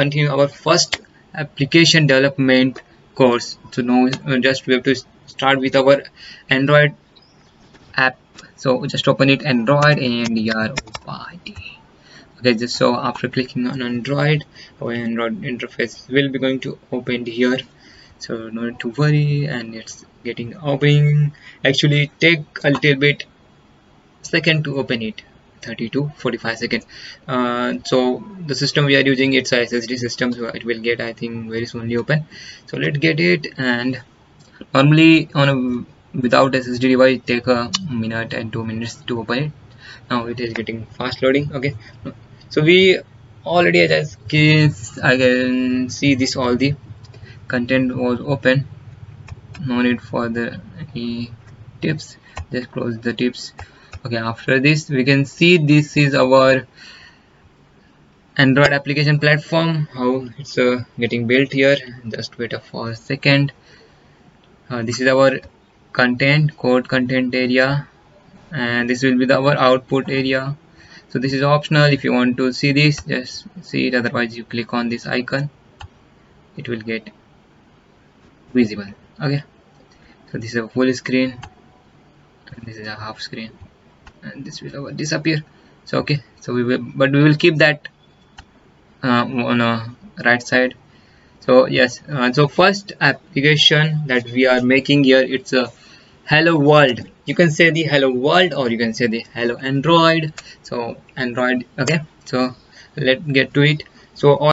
continue our first application development course. So now just we have to start with our Android app. So just open it, Android, and your OPD. Okay, just so after clicking on Android, our Android interface will be going to open here. So no need to worry, and it's getting opening. Actually take a little bit second to open it, 30 to 45 seconds. So the system we are using, it's a SSD system, so it will get, I think, very soonly open. So let's get it. And normally on a without SSD device take a minute and 2 minutes to open it. Now it is getting fast loading. Okay, so we already, as I can see, this all the content was open. No need for the any tips, just close the tips. Okay, after this we can see this is our Android application platform, how it's getting built here. Just wait for a second. This is our code content area, and this will be our output area. So this is optional. If you want to see this, just see it, otherwise you click on this icon, it will get visible. Okay, so this is a full screen and this is a half screen, and this will disappear. So okay, so we will keep that on a right side. So yes, so first application that we are making here, it's a hello world. You can say the hello world, or you can say the hello Android. So Android. Okay, so let's get to it. So all